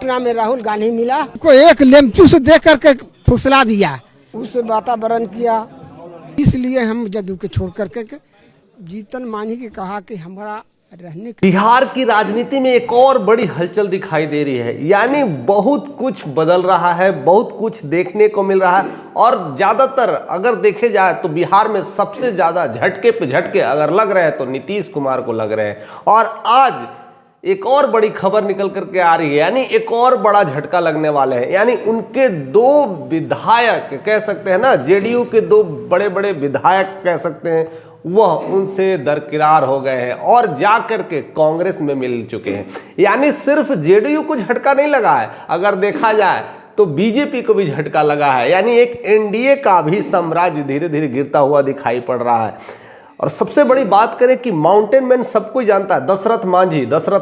पटना में राहुल गांधी मिला, को एक लेमचू से देख करके फुसला दिया, उससे वातावरण किया, इसलिए हम जदयू के छोड़ करके जीतन मांझी के कहा कि हमारा रहने बिहार की राजनीति में एक और बड़ी हलचल दिखाई दे रही है। यानी बहुत कुछ बदल रहा है, बहुत कुछ देखने को मिल रहा है। और ज़्यादातर अगर देखे जाए तो बिहार में सबसे ज़्यादा झटके पे झटके अगर लग रहे हैं तो नीतीश कुमार को लग रहे हैं। और आज एक और बड़ी खबर निकल करके आ रही है, यानी एक और बड़ा झटका लगने वाला है। यानी उनके दो विधायक कह सकते हैं ना, जेडीयू के दो बड़े बड़े विधायक कह सकते हैं, वह उनसे दरकिरार हो गए हैं और जाकर के कांग्रेस में मिल चुके हैं। यानी सिर्फ जेडीयू को झटका नहीं लगा है, अगर देखा जाए तो बीजेपी को भी झटका लगा है। यानी एक एनडीए का भी साम्राज्य धीरे धीरे गिरता हुआ दिखाई पड़ रहा है। और सबसे बड़ी बात करें कि माउंटेन मैन सबको जानता है, Dashrath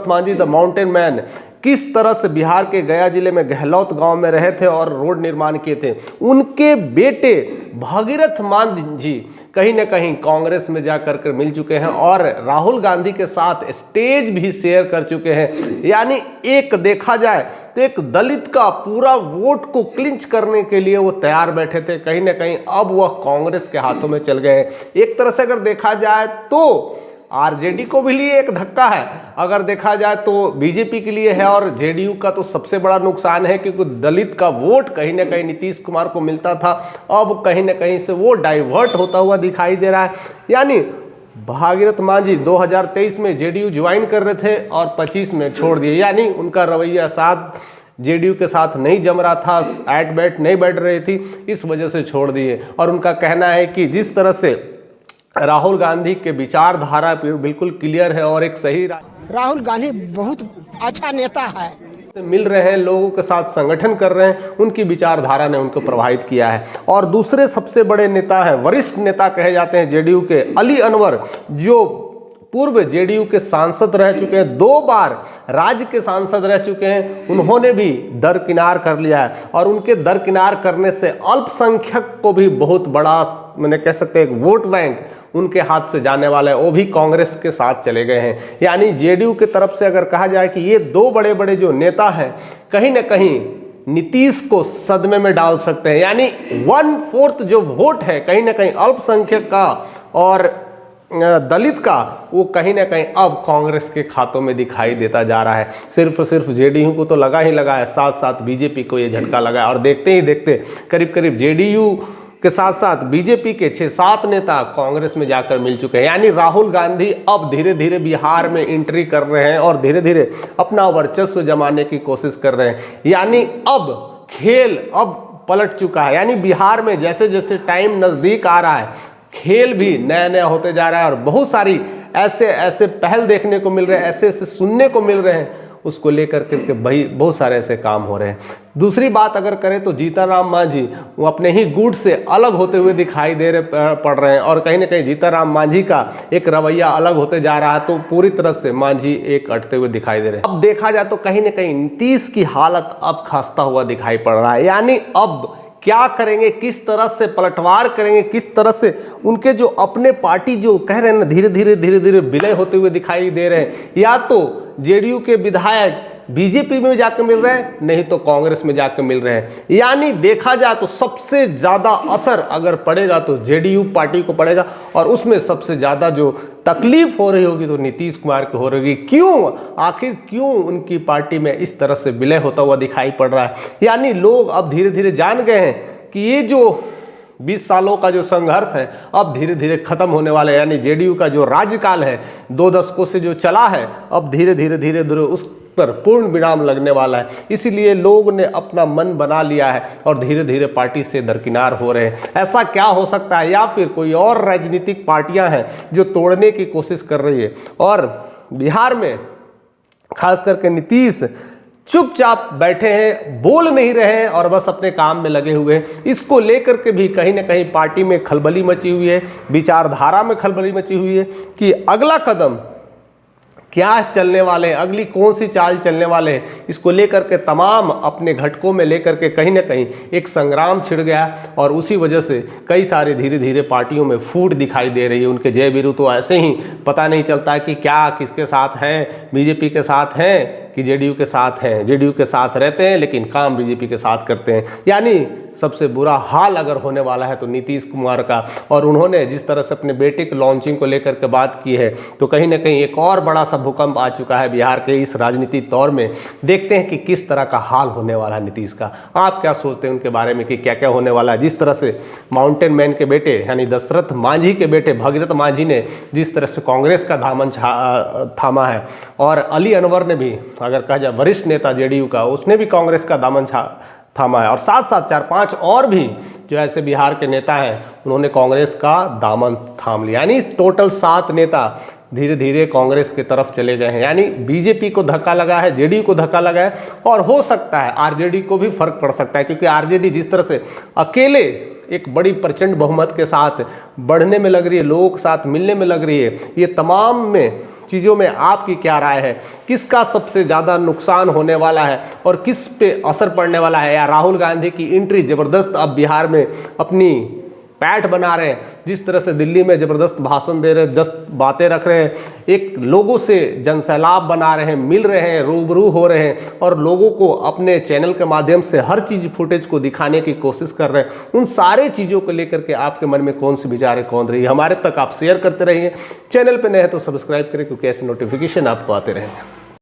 Manjhi the mountain man, किस तरह से बिहार के गया जिले में गहलौत गांव में रहे थे और रोड निर्माण किए थे। उनके बेटे भगीरथ मांझी कहीं ना कहीं कांग्रेस में जाकर के मिल चुके हैं और राहुल गांधी के साथ स्टेज भी शेयर कर चुके हैं। यानी एक देखा जाए तो एक दलित का पूरा वोट को क्लिंच करने के लिए वो तैयार बैठे थे, कहीं ना कहीं अब वह कांग्रेस के हाथों में चल गए हैं। एक तरह से अगर देखा जाए तो आरजेडी को भी लिए एक धक्का है, अगर देखा जाए तो बीजेपी के लिए है, और जेडीयू का तो सबसे बड़ा नुकसान है क्योंकि दलित का वोट कहीं ना कहीं नीतीश कुमार को मिलता था, अब कहीं ना कहीं से वो डाइवर्ट होता हुआ दिखाई दे रहा है। यानी भागीरथ मांझी 2023 में जेडीयू ज्वाइन कर रहे थे और 25 में छोड़ दिए। यानी उनका रवैया साथ जेडीयू के साथ नहीं जम रहा था, एट बैट नहीं बैठ रही थी, इस वजह से छोड़ दिए। और उनका कहना है कि जिस तरह से राहुल गांधी के विचारधारा बिल्कुल क्लियर है और एक सही राहुल गांधी बहुत अच्छा नेता है, मिल रहे हैं, लोगों के साथ संगठन कर रहे हैं, उनकी विचारधारा ने उनको प्रभावित किया है। और दूसरे सबसे बड़े नेता हैं, वरिष्ठ नेता कहे जाते हैं जेडीयू के, अली अनवर, जो पूर्व जेडीयू के सांसद रह चुके हैं, 2 बार राज्य के सांसद रह चुके हैं, उन्होंने भी दरकिनार कर लिया है। और उनके दरकिनार करने से अल्पसंख्यक को भी बहुत बड़ा, मैंने कह सकते हैं, एक वोट बैंक उनके हाथ से जाने वाला है, वो भी कांग्रेस के साथ चले गए हैं। यानी जेडीयू की तरफ से अगर कहा जाए कि ये 2 बड़े बड़े जो नेता हैं कहीं ना कहीं नीतीश को सदमे में डाल सकते हैं। यानी 1/4 जो वोट है कहीं ना कहीं अल्पसंख्यक का और दलित का, वो कहीं ना कहीं अब कांग्रेस के खातों में दिखाई देता जा रहा है। सिर्फ जेडीयू को तो लगा ही लगा है, साथ साथ बीजेपी को ये झटका लगा है। और देखते ही देखते करीब करीब जेडीयू के साथ साथ बीजेपी के 6-7 नेता कांग्रेस में जाकर मिल चुके हैं। यानी राहुल गांधी अब धीरे धीरे बिहार में एंट्री कर रहे हैं और धीरे धीरे अपना वर्चस्व जमाने की कोशिश कर रहे हैं। यानी अब खेल अब पलट चुका है। यानी बिहार में जैसे जैसे टाइम नज़दीक आ रहा है, खेल भी नया नया होते जा रहा है और बहुत सारी ऐसे पहल देखने को मिल रहे हैं, ऐसे सुनने को मिल रहे हैं, उसको लेकर के भाई बहुत सारे ऐसे काम हो रहे हैं। दूसरी बात अगर करें तो जीतन मांझी वो अपने ही गुट से अलग होते हुए दिखाई पड़ रहे हैं और कहीं ना कहीं जीतन मांझी का एक रवैया अलग होते जा रहा है, तो पूरी तरह से मांझी एक अटते हुए दिखाई दे रहे हैं। अब देखा जाए तो कहीं ना कहीं नीतीश की हालत अब खस्ता हुआ दिखाई पड़ रहा है। यानी अब क्या करेंगे, किस तरह से पलटवार करेंगे, किस तरह से उनके जो अपने पार्टी जो कह रहे हैं ना धीरे धीरे विलय होते हुए दिखाई दे रहे हैं, या तो जेडीयू के विधायक बीजेपी में जाकर मिल रहे हैं, नहीं तो कांग्रेस में जाकर मिल रहे हैं। यानी देखा जाए तो सबसे ज्यादा असर अगर पड़ेगा तो जेडीयू पार्टी को पड़ेगा और उसमें सबसे ज्यादा जो तकलीफ हो रही होगी तो नीतीश कुमार को हो रही होगी। क्यों, आखिर क्यों उनकी पार्टी में इस तरह से विलय होता हुआ दिखाई पड़ रहा है। यानी लोग अब धीरे धीरे जान गए हैं कि ये जो 20 सालों का जो संघर्ष है अब धीरे धीरे खत्म होने वाला है। यानी जेडीयू का जो राज्यकाल है 2 दशकों से जो चला है, अब धीरे धीरे उस पर पूर्ण विराम लगने वाला है। इसीलिए लोग ने अपना मन बना लिया है और धीरे धीरे पार्टी से दरकिनार हो रहे हैं। ऐसा क्या हो सकता है, या फिर कोई और राजनीतिक पार्टियां हैं जो तोड़ने की कोशिश कर रही है। और बिहार में खास करके नीतीश चुपचाप बैठे हैं, बोल नहीं रहे हैं और बस अपने काम में लगे हुए हैं। इसको लेकर के भी कहीं ना कहीं पार्टी में खलबली मची हुई है, विचारधारा में खलबली मची हुई है कि अगला कदम क्या चलने वाले हैं, अगली कौन सी चाल चलने वाले हैं। इसको लेकर के तमाम अपने घटकों में लेकर के कहीं ना कहीं एक संग्राम छिड़ गया और उसी वजह से कई सारे धीरे धीरे पार्टियों में फूट दिखाई दे रही है। उनके जय वीरू तो ऐसे ही पता नहीं चलता है कि क्या किसके साथ हैं, बीजेपी के साथ हैं कि जेडीयू के साथ हैं, जेडीयू के साथ रहते हैं लेकिन काम बीजेपी के साथ करते हैं। यानी सबसे बुरा हाल अगर होने वाला है तो नीतीश कुमार का। और उन्होंने जिस तरह से अपने बेटे के लॉन्चिंग को लेकर के बात की है तो कहीं ना कहीं एक और बड़ा सा भूकंप आ चुका है बिहार के इस राजनीतिक दौर में। देखते हैं कि किस तरह का हाल होने वाला है नीतीश का। आप क्या सोचते हैं उनके बारे में कि क्या क्या होने वाला है? जिस तरह से माउंटेन मैन के बेटे यानी दशरथ मांझी के बेटे भगीरथ मांझी ने जिस तरह से कांग्रेस का दामन थामा है, और अली अनवर ने भी, अगर कहा जाए वरिष्ठ नेता जेडीयू का, उसने भी कांग्रेस का दामन थामा है, और साथ साथ 4-5 और भी जो ऐसे बिहार के नेता हैं उन्होंने कांग्रेस का दामन थाम लिया। यानी टोटल 7 नेता धीरे धीरे कांग्रेस की तरफ चले गए हैं। यानी बीजेपी को धक्का लगा है, जेडीयू को धक्का लगा है, और हो सकता है आरजेडी को भी फर्क पड़ सकता है, क्योंकि आरजेडी जिस तरह से अकेले एक बड़ी प्रचंड बहुमत के साथ बढ़ने में लग रही है, लोगों के साथ मिलने में लग रही है, ये तमाम में चीज़ों में आपकी क्या राय है? किसका सबसे ज़्यादा नुकसान होने वाला है और किस पे असर पड़ने वाला है? या राहुल गांधी की एंट्री ज़बरदस्त अब बिहार में अपनी पैठ बना रहे हैं, जिस तरह से दिल्ली में ज़बरदस्त भाषण दे रहे हैं, जस्ट बातें रख रहे हैं, एक लोगों से जनसैलाब बना रहे हैं, मिल रहे हैं, रूबरू हो रहे हैं, और लोगों को अपने चैनल के माध्यम से हर चीज़ फुटेज को दिखाने की कोशिश कर रहे हैं। उन सारे चीज़ों को लेकर के आपके मन में कौन सी विचार है, कौन रही है? हमारे तक आप शेयर करते रहिए। चैनल पर नए हैं तो सब्सक्राइब करें, क्योंकि ऐसे नोटिफिकेशन आपको आते रहेंगे।